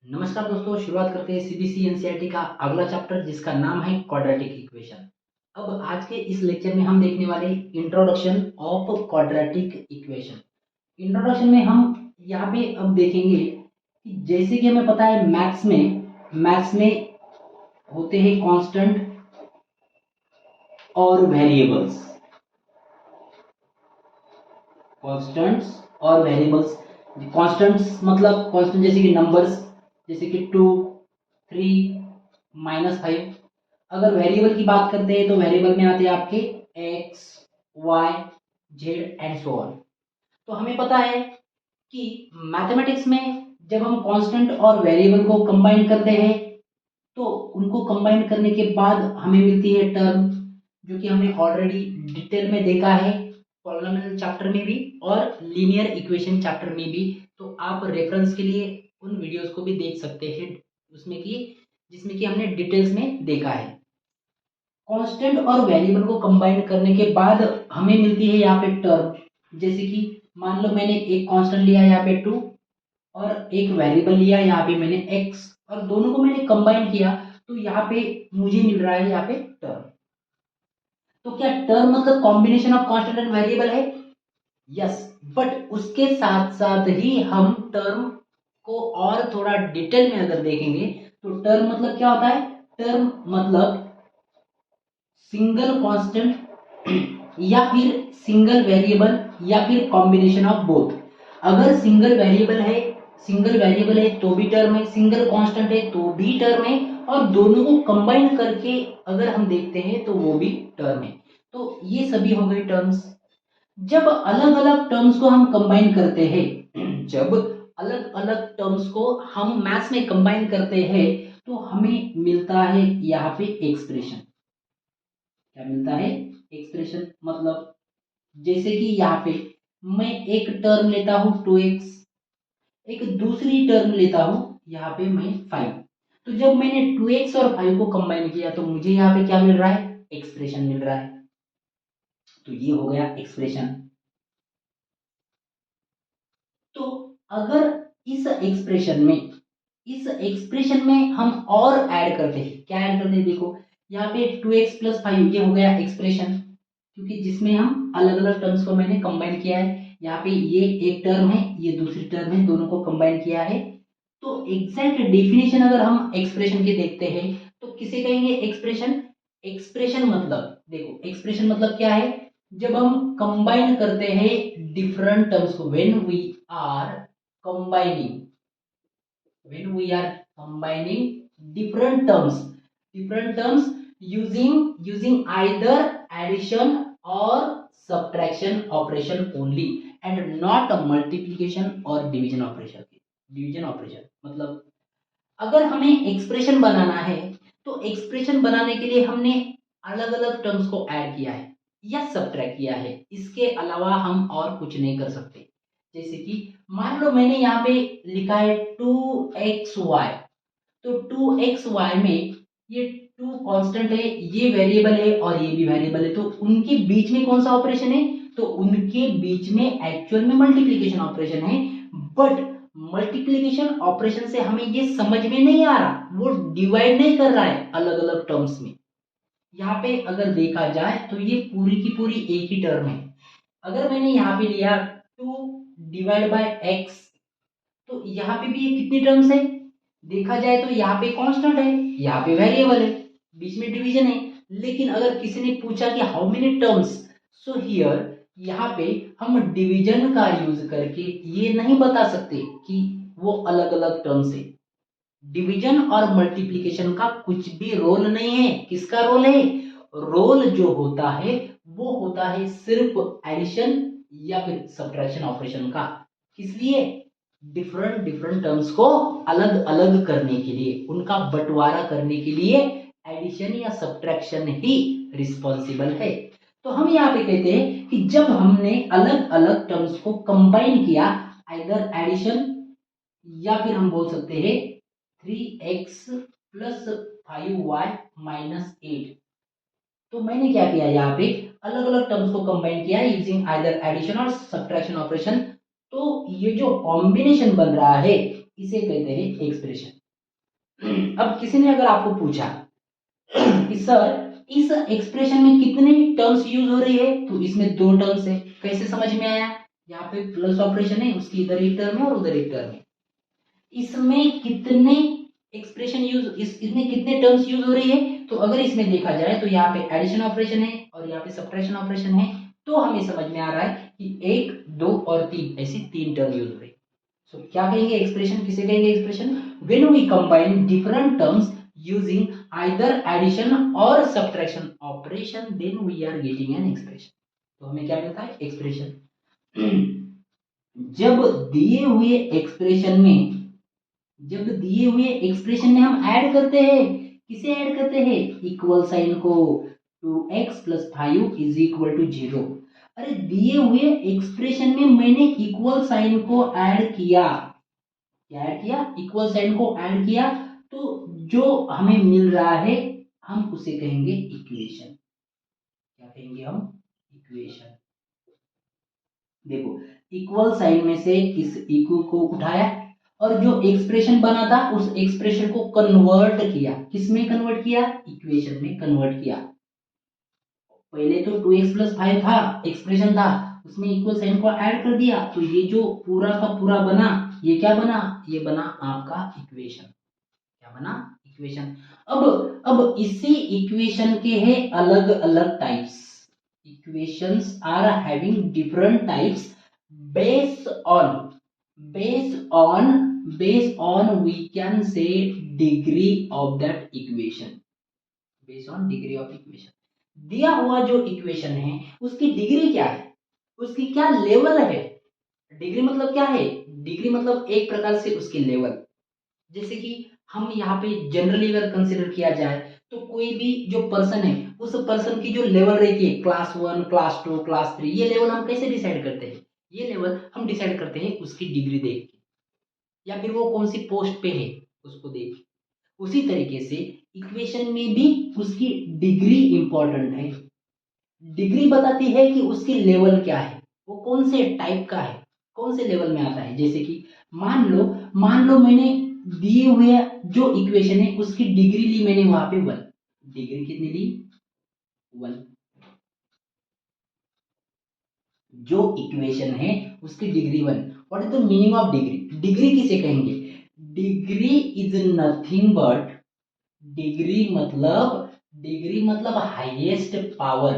नमस्कार दोस्तों, शुरुआत करते हैं सीबीएसई एनसीईआरटी का अगला चैप्टर जिसका नाम है क्वाड्रेटिक इक्वेशन। अब आज के इस लेक्चर में हम देखने वाले introduction of quadratic equation. Introduction में हम यहाँ पे अब देखेंगे कि जैसे कि हमें पता है मैथ्स में होते हैं कांस्टेंट और वेरिएबल्स। कांस्टेंट्स और वेरिएबल्स, कांस्टेंट्स मतलब कांस्टेंट जैसे कि नंबर्स, जैसे कि 2, 3, -5। अगर वेरिएबल की बात करते हैं तो वेरिएबल में आते हैं आपके x, y, z and so on. तो हमें पता है कि मैथमेटिक्स में जब हम कांस्टेंट और वेरिएबल को कंबाइन करते हैं तो उनको कंबाइन करने के बाद हमें मिलती है टर्म, जो कि हमने ऑलरेडी डिटेल में देखा है पॉलिनोमियल चैप्टर में भी और लीनियर इक्वेशन चैप्टर में भी। तो आप रेफरेंस के लिए उन वीडियोस को भी देख सकते हैं उसमें कि जिसमें कि हमने डिटेल्स में देखा है। कांस्टेंट और वेरिएबल को कंबाइन करने के बाद हमें मिलती है यहाँ पे टर्म, जैसे कि मान लो मैंने एक कांस्टेंट लिया यहाँ पे 2 और एक वेरिएबल लिया यहाँ पे मैंने x, और दोनों को मैंने कंबाइन किया तो यहाँ पे मुझे मिल रहा है यहाँ पे टर्म। तो क्या टर्म मतलब combination of constant and variable है? यस, बट उसके साथ साथ ही हम टर्म को और थोड़ा डिटेल में अगर देखेंगे तो टर्म मतलब क्या होता है? टर्म मतलब सिंगल कांस्टेंट या फिर सिंगल वेरिएबल या फिर कॉम्बिनेशन ऑफ बोथ। अगर सिंगल वेरिएबल है तो भी टर्म है, सिंगल कांस्टेंट है तो भी टर्म है, और दोनों को कंबाइन करके अगर हम देखते हैं तो वो भी टर्म है। तो ये सभी हो गए टर्म्स। जब अलग अलग टर्म्स को हम कंबाइन करते हैं जब अलग अलग टर्म्स को हम मैथ्स में कंबाइन करते हैं तो हमें मिलता है यहाँ पे एक्सप्रेशन। क्या मिलता है? एक्सप्रेशन। मतलब जैसे कि यहाँ पे मैं एक टर्म लेता हूं 2x, एक दूसरी टर्म लेता हूं यहाँ पे मैं 5। तो जब मैंने 2x और 5 को कंबाइन किया तो मुझे यहाँ पे क्या मिल रहा है? एक्सप्रेशन मिल रहा है। तो ये हो गया एक्सप्रेशन। तो अगर इस एक्सप्रेशन में हम और ऐड करते हैं, क्या ऐड करते हैं? देखो यहाँ पे 2x + 5 ये हो गया एक्सप्रेशन, क्योंकि जिसमें हम अलग अलग टर्म्स को मैंने कंबाइन किया है। यहाँ पे ये एक टर्म है, ये दूसरी टर्म है, दोनों को कंबाइन किया है। तो एग्जैक्ट डेफिनेशन अगर हम एक्सप्रेशन के देखते हैं तो किसे कहेंगे एक्सप्रेशन? एक्सप्रेशन मतलब, देखो एक्सप्रेशन मतलब क्या है? जब हम कंबाइन करते हैं डिफरेंट टर्म्स को, are combining when we are combining different terms using either addition or subtraction operation only and not a multiplication or division operation मतलब अगर हमें एक्सप्रेशन बनाना है तो एक्सप्रेशन बनाने के लिए हमने अलग अलग टर्म्स को ऐड किया है या सब्ट्रैक्ट किया है, इसके अलावा हम और कुछ नहीं कर सकते। जैसे कि मान लो मैंने यहाँ पे लिखा है 2xy, तो 2xy में ये 2 कांस्टेंट है, ये वेरिएबल है और ये भी वेरिएबल है, तो उनके बीच में कौन सा ऑपरेशन है? तो उनके बीच में एक्चुअल में मल्टीप्लिकेशन ऑपरेशन है। बट मल्टीप्लिकेशन ऑपरेशन से हमें ये समझ में नहीं आ रहा, वो डिवाइड नहीं कर रहा है अलग अलग टर्म्स में। यहाँ पे अगर देखा जाए तो ये पूरी की पूरी एक ही टर्म है। अगर मैंने यहाँ पे लिया 2/x, तो यहाँ पे भी ये कितनी टर्म्स है? देखा जाए तो यहाँ पे कांस्टेंट है, यहाँ पे वेरिएबल है, बीच में डिवीजन है। लेकिन अगर किसी ने पूछा कि how many terms, so here यहाँ पे हम डिवीजन का यूज करके ये नहीं बता सकते कि वो अलग अलग टर्म्स है। डिवीजन और मल्टीप्लिकेशन का कुछ भी रोल नहीं है। किसका रोल है? रोल जो होता है वो होता है सिर्फ एडिशन या फिर सब्ट्रैक्शन ऑपरेशन का। किस लिए? डिफरेंट डिफरेंट टर्म्स को अलग अलग करने के लिए, उनका बंटवारा करने के लिए एडिशन या सब्ट्रैक्शन ही रिस्पॉन्सिबल है। तो हम यहाँ पे कहते हैं कि जब हमने अलग अलग टर्म्स को कंबाइन किया, आइदर एडिशन या फिर हम बोल सकते हैं 3x + 5y - 8, तो मैंने क्या किया यहाँ पे अलग अलग टर्म्स को कंबाइन किया यूजिंग आइदर एडिशन और सब्ट्रैक्शन ऑपरेशन। तो ये जो कॉम्बिनेशन बन रहा है इसे कहते हैं एक्सप्रेशन। अब किसी ने अगर आपको पूछा कि सर इस एक्सप्रेशन में कितने टर्म्स यूज हो रही है, तो इसमें दो टर्म्स है। कैसे समझ में आया? यहाँ पे प्लस ऑपरेशन है, उसकी इधर एक टर्म है और उधर एक टर्म है। इसमें कितने एक्सप्रेशन यूज इसमें कितने टर्म्स यूज हो रही है, तो अगर इसमें देखा जाए तो यहाँ पे एडिशन ऑपरेशन है और यहाँ पे सब्ट्रैक्शन ऑपरेशन है, तो हमें समझ में आ रहा है कि एक, दो और तीन, ऐसी तीन टर्म यूज हो रही है। सो क्या कहेंगे एक्सप्रेशन, किसे कहेंगे expression? When we combine different terms using either addition or subtraction operation, then we are getting an expression। तो हमें क्या मिलता है? एक्सप्रेशन। जब दिए हुए एक्सप्रेशन में हम ऐड करते हैं, किसे ऐड करते हैं? इक्वल साइन को। 2x + 5 = 0। अरे दिए हुए एक्सप्रेशन में मैंने इक्वल साइन को ऐड किया, क्या ऐड किया? इक्वल साइन को ऐड किया, तो जो हमें मिल रहा है हम उसे कहेंगे इक्वेशन। क्या कहेंगे हम? इक्वेशन। देखो, इक्वल साइन में से इस इक्वल को उठाया और जो एक्सप्रेशन बना था उस एक्सप्रेशन को कन्वर्ट किया। किसमें कन्वर्ट किया? इक्वेशन में कन्वर्ट किया। पहले तो 2x + 5 था, एक्सप्रेशन था, उसमें इक्वल साइन को ऐड कर दिया, तो ये जो पूरा का पूरा बना, ये क्या बना? ये बना आपका इक्वेशन। क्या बना? इक्वेशन। अब इसी इक्वेशन के हैं अलग अलग types. Equations are having different types based on we can say degree of that equation, based on degree of equation। दिया हुआ जो इक्वेशन है उसकी डिग्री क्या है, उसकी क्या लेवल है? डिग्री मतलब क्या है? डिग्री मतलब एक प्रकार से उसकी लेवल। जैसे कि हम यहाँ पे जनरली अगर कंसिडर किया जाए तो कोई भी जो पर्सन है उस पर्सन की जो लेवल रहती है, क्लास 1, क्लास 2, क्लास 3, ये लेवल हम कैसे डिसाइड करते हैं? ये लेवल हम डिसाइड करते हैं उसकी डिग्री देख के, या फिर वो कौन सी पोस्ट पे है उसको देख के। उसी तरीके से इक्वेशन में भी उसकी डिग्री इंपॉर्टेंट है। डिग्री बताती है कि उसकी लेवल क्या है, वो कौन से टाइप का है, कौन से लेवल में आता है। जैसे कि मान लो मैंने दिए हुए जो इक्वेशन है उसकी डिग्री ली मैंने वहां पे 1। डिग्री कितनी ली? 1। जो इक्वेशन है उसकी degree 1। What is the meaning of degree? Degree किसे कहेंगे? Degree is nothing but, degree मतलब highest power.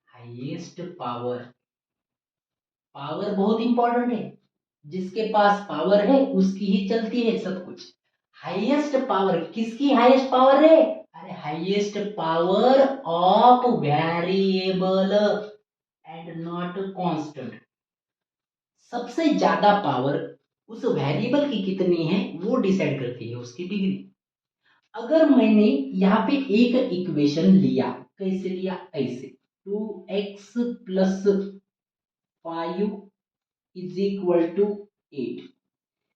Highest power. Power बहुत इंपॉर्टेंट है, जिसके पास पावर है उसकी ही चलती है सब कुछ। हाईएस्ट पावर, किसकी हाईएस्ट पावर है? अरे highest power of variable and not constant. सबसे ज्यादा पावर उस वेरिएबल की कितनी है वो डिसाइड करती है उसकी डिग्री। अगर मैंने यहाँ पे एक इक्वेशन लिया, कैसे लिया? ऐसे 2x + 5 = 8,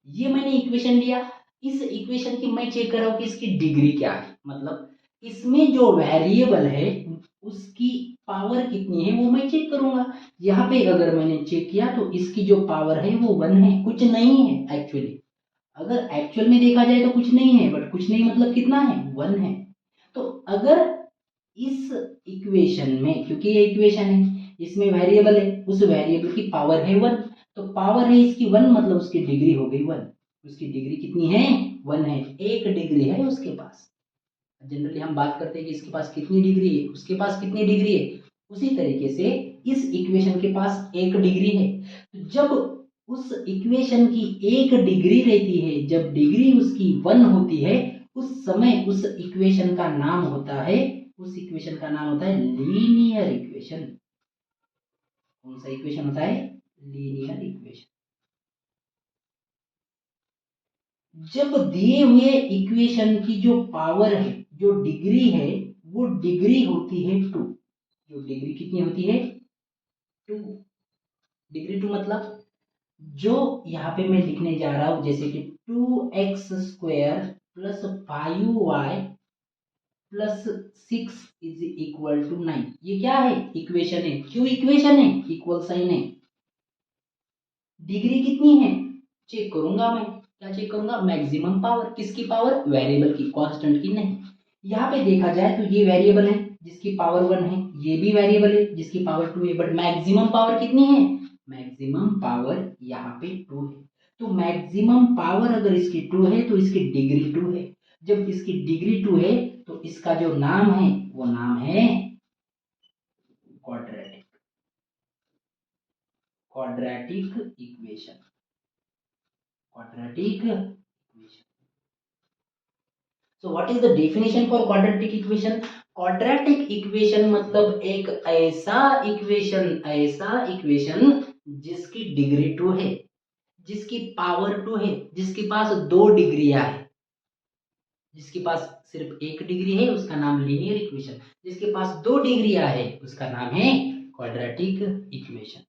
ये मैंने इक्वेशन लिया। इस इक्वेशन की मैं चेक कर रहा हूं कि इसकी डिग्री क्या है, मतलब इसमें जो वेरिएबल है उसकी पावर कितनी है वो मैं चेक करूंगा। यहाँ पे अगर मैंने चेक किया तो इसकी जो पावर है वो 1 है, कुछ नहीं है एक्चुअली। अगर एक्चुअल में देखा जाए तो कुछ नहीं है, बट कुछ नहीं मतलब कितना है? 1 है। तो अगर इस इक्वेशन में, क्योंकि ये इक्वेशन है, इसमें वेरिएबल है, उस वेरिएबल की पावर है 1, तो पावर है इसकी 1 मतलब उसकी डिग्री हो गई 1। उसकी डिग्री कितनी है? 1 है। एक डिग्री है उसके पास। जनरली हम बात करते हैं कि इसके पास कितनी डिग्री है, उसके पास कितनी डिग्री है। उसी तरीके से इस इक्वेशन के पास एक डिग्री है। तो जब उस इक्वेशन की एक डिग्री रहती है, जब डिग्री उसकी 1 होती है, उस समय उस इक्वेशन का नाम होता है, उस इक्वेशन का नाम होता है लीनियर इक्वेशन। कौन सा इक्वेशन होता है? Linear equation. जब दिए हुए इक्वेशन की जो पावर है, जो डिग्री है, वो डिग्री होती है 2। जो डिग्री कितनी होती है? 2। डिग्री 2 मतलब जो यहाँ पे मैं लिखने जा रहा हूं, जैसे कि 2x² + 5y + 6 = 9। ये क्या है? इक्वेशन है। क्यों इक्वेशन है? इक्वल साइन है। डिग्री कितनी है चेक करूंगा मैं। क्या चेक करूंगा? Maximum power. किसकी पावर? वेरिएबल की, कांस्टेंट की नहीं। यहाँ पे देखा जाए तो ये वेरिएबल है जिसकी पावर 1 है, ये भी वेरिएबल है जिसकी पावर 2 है, बट मैक्सिमम पावर कितनी है? मैक्सिमम पावर यहाँ पे 2 है। तो मैक्सिमम पावर अगर इसकी 2 है तो इसकी डिग्री 2 है। जब इसकी डिग्री 2 है तो इसका जो नाम है वो नाम है quadratic, quadratic equation, quadratic equation. So what is the definition for quadratic equation? Quadratic equation मतलब एक ऐसा इक्वेशन जिसकी डिग्री 2 है, जिसकी पावर 2 है, जिसके पास 2 डिग्रियां है। जिसके पास सिर्फ एक डिग्री है उसका नाम लीनियर इक्वेशन, जिसके पास 2 डिग्रियां है उसका नाम है quadratic equation.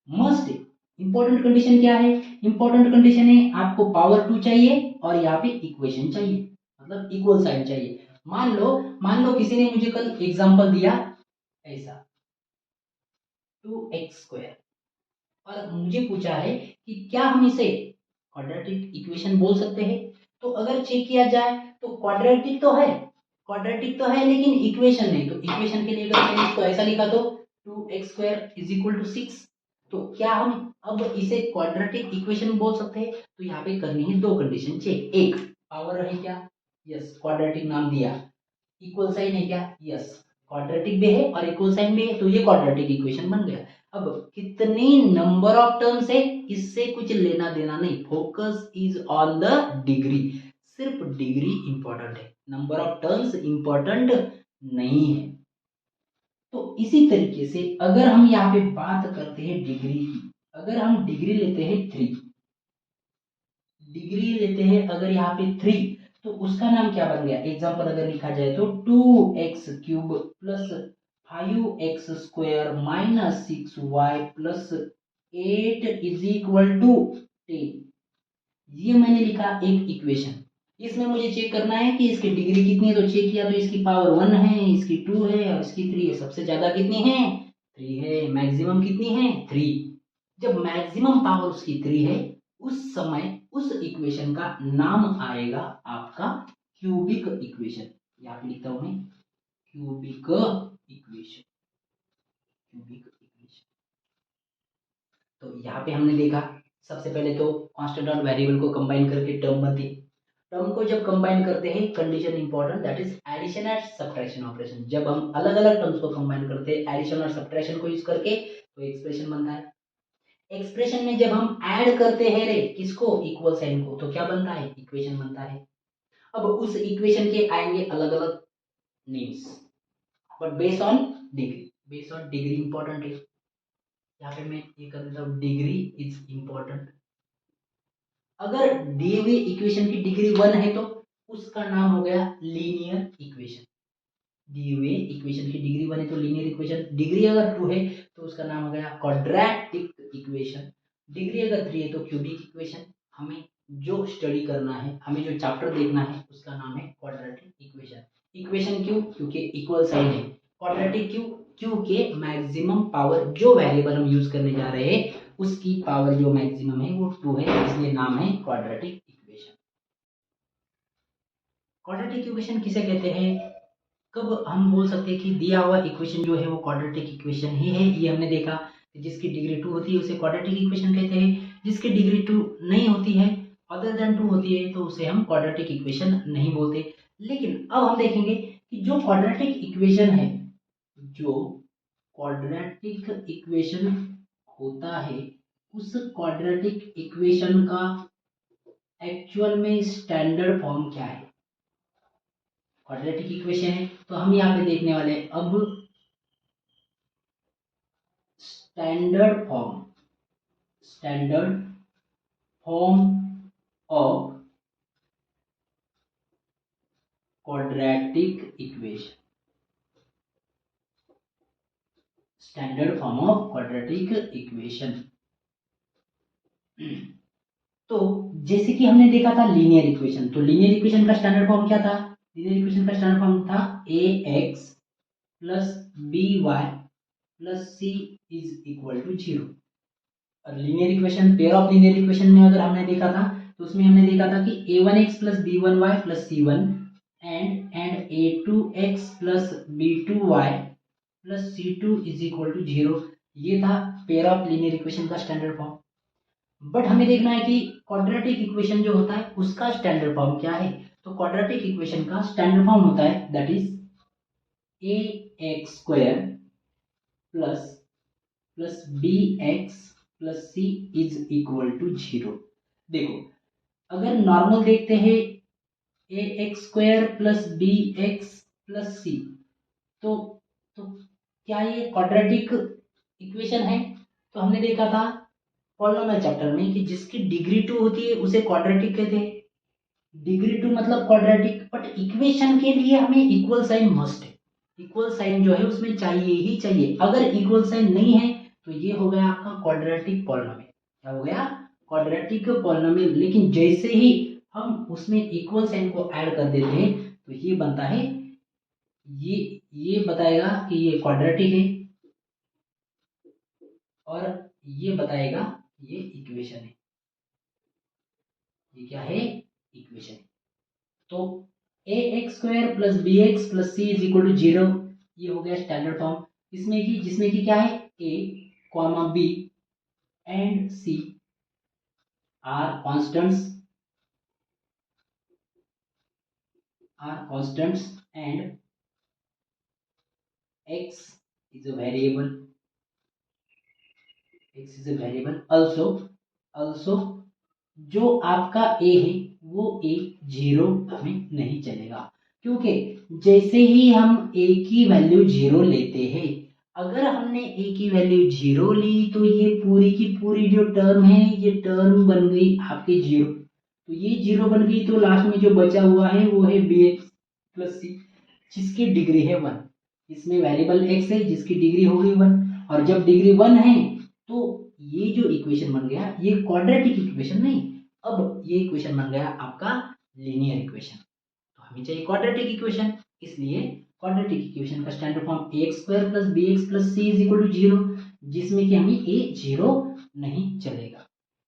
Must important condition क्या है? इंपॉर्टेंट कंडीशन है आपको पावर 2 चाहिए और यहाँ पे इक्वेशन चाहिए, मतलब इक्वल साइन चाहिए। मान लो किसी ने मुझे कल एग्जांपल दिया ऐसा 2x² और मुझे पूछा है कि क्या हम इसे क्वाड्रेटिक इक्वेशन बोल सकते हैं? तो अगर चेक किया जाए तो क्वाड्रेटिक तो है, क्वाड्रेटिक तो है लेकिन इक्वेशन नहीं। तो इक्वेशन के लिए अगर मैंने इसको ऐसा लिखा तो 2x² = 6, तो क्या हम अब इसे क्वाड्रेटिक इक्वेशन बोल सकते हैं? तो यहाँ पे करनी है 2 कंडीशन चेक। एक, पावर है क्या? यस, क्वाड्रेटिक नाम दिया। इक्वल साइन है क्या? यस, क्वाड्रेटिक भी है और इक्वल साइन भी है, तो ये क्वाड्रेटिक इक्वेशन बन गया। अब कितनी नंबर ऑफ टर्म्स है इससे कुछ लेना देना नहीं, focus is on the degree. सिर्फ डिग्री इंपॉर्टेंट है, नंबर ऑफ टर्म्स इंपॉर्टेंट नहीं है। तो इसी तरीके से अगर हम यहाँ पे बात करते हैं डिग्री की, अगर हम डिग्री लेते हैं 3, डिग्री लेते हैं अगर यहाँ पे 3, तो उसका नाम क्या बन गया? एग्जांपल अगर लिखा जाए तो 2x³ + 5x² - 6y + 8 = 10। ये मैंने लिखा एक इक्वेशन। इसमें मुझे चेक करना है कि इसकी डिग्री कितनी है, तो चेक किया तो इसकी पावर 1 है, इसकी 2 है और इसकी 3 है। सबसे ज्यादा कितनी है? 3 है। मैक्सिमम कितनी है? 3। जब मैक्सिमम पावर उसकी 3 है उस समय उस इक्वेशन का नाम आएगा आपका क्यूबिक इक्वेशन। यहाँ पे लिखता हूं मैं क्यूबिक इक्वेशन, क्यूबिक इक्वेशन। तो यहाँ पे हमने देखा सबसे पहले तो कांस्टेंट और वेरिएबल को कंबाइन करके टर्म बनती है। टर्म को जब कंबाइन करते हैं condition important, that is addition and subtraction operation. जब हम अलग अलग टर्म्स को कंबाइन करते हैं एडिशन और सब्ट्रैक्शन को यूज करके तो एक्सप्रेशन बनता है। एक्सप्रेशन में जब हम ऐड करते हैं रे किसको? इक्वल साइन को, तो क्या बनता है? इक्वेशन बनता है। अब उस इक्वेशन के आएंगे अलग अलग names, but based on degree, based on degree important है। यहाँ पे मैं ये कर देता हूँ, डिग्री इज इंपॉर्टेंट। अगर दिए हुए इक्वेशन की डिग्री 1 है तो उसका नाम हो गया लीनियर इक्वेशन। दिए हुए इक्वेशन की डिग्री 1 है तो लीनियर इक्वेशन। डिग्री अगर 2 है तो उसका नाम हो गया क्वाड्रेटिक इक्वेशन। डिग्री अगर 3 है तो क्यूबिक इक्वेशन। हमें जो स्टडी करना है, हमें जो चैप्टर देखना है उसका नाम है क्वाड्रेटिक इक्वेशन। इक्वेशन क्यों? क्योंकि इक्वल साइन है। क्वाड्रेटिक क्यों? क्योंकि मैक्सिमम पावर जो वेरिएबल हम यूज करने जा रहे हैं उसकी पावर जो मैक्सिमम है वो 2 है, इसलिए नाम है क्वाड्रेटिक इक्वेशन। क्वाड्रेटिक इक्वेशन किसे कहते हैं? कब हम बोल सकते हैं कि दिया हुआ इक्वेशन जो है वो क्वाड्रेटिक इक्वेशन ही है? ये हमने देखा कि जिसकी डिग्री 2 होती है उसे क्वाड्रेटिक इक्वेशन कहते हैं। जिसकी डिग्री 2 नहीं होती है, अदर देन 2 होती है, तो उसे हम क्वाड्रेटिक इक्वेशन नहीं बोलते। लेकिन अब हम देखेंगे कि जो क्वाड्रेटिक इक्वेशन है, जो क्वाड्रेटिक इक्वेशन होता है उस क्वाड्रेटिक इक्वेशन का एक्चुअल में स्टैंडर्ड फॉर्म क्या है? क्वाड्रेटिक इक्वेशन है तो हम यहाँ पे देखने वाले हैं अब standard form, standard form of quadratic equation, standard form of quadratic equation. तो जैसे कि हमने देखा था लीनियर इक्वेशन, तो लीनियर इक्वेशन का स्टैंडर्ड फॉर्म क्या था? लीनियर इक्वेशन का स्टैंडर्ड फॉर्म था ax + by + c = 0। और linear equation, pair of linear equation में अगर हमने देखा था तो उसमें हमने देखा था कि a1x plus b1y plus c1 and a2x plus b2y plus c2 is equal to 0। ये था पेयर ऑफ लीनियर इक्वेशन का स्टैंडर्ड फॉर्म। बट हमें देखना है कि क्वाड्रेटिक इक्वेशन जो होता है उसका स्टैंडर्ड फॉर्म क्या है। तो क्वाड्रेटिक इक्वेशन का स्टैंडर्ड फॉर्म होता है that is ax square plus plus bx plus c is equal to 0। देखो अगर नॉर्मल देखते हैं ax square plus bx plus c, तो क्या ये क्वाड्रेटिक इक्वेशन है। तो हमने देखा था पॉलिनोमियल चैप्टर में कि जिसकी डिग्री 2 होती है उसे क्वाड्रेटिक कहते हैं। डिग्री 2 मतलब क्वाड्रेटिक। बट इक्वेशन के लिए हमें इक्वल साइन मस्ट है। इक्वल साइन जो है उसमें चाहिए ही चाहिए। अगर इक्वल साइन नहीं है तो ये हो गया आपका क्वाड्रेटिक पॉलिनोमियल। क्या हो गया? Quadratic polynomial. लेकिन जैसे ही हम उसमें इक्वल साइन को ऐड कर देते हैं तो ये बनता है, ये बताएगा कि ये क्वाड्रेटिक है और ये बताएगा ये इक्वेशन है। ये क्या है? इक्वेशन है। तो A X square plus B X plus C is equal to 0, ये हो गया स्टैंडर्ड फॉर्म। जिसमें कि क्या है, A comma B and C are constants and x is a variable. Also जो आपका a है वो a 0 हमें नहीं चलेगा, क्योंकि जैसे ही हम a की वैल्यू 0 लेते हैं, अगर हमने a की वैल्यू 0 ली तो ये पूरी की पूरी जो टर्म है ये टर्म बन गई आपके 0। तो ये 0 बन गई तो लास्ट में जो बचा हुआ है वो है bx प्लस c जिसकी डिग्री है 1। इसमें वेरिएबल x है जिसकी डिग्री हो गई 1, और जब डिग्री 1 है तो ये जो इक्वेशन बन गया ये क्वाड्रेटिक इक्वेशन नहीं, अब ये इक्वेशन बन गया आपका लीनियर इक्वेशन। तो हमें चाहिए क्वाड्रेटिक इक्वेशन, इसलिए क्वाड्रेटिक इक्वेशन का standard form ax square plus bx plus c is equal to 0, जिसमें कि हमें a 0 नहीं चलेगा।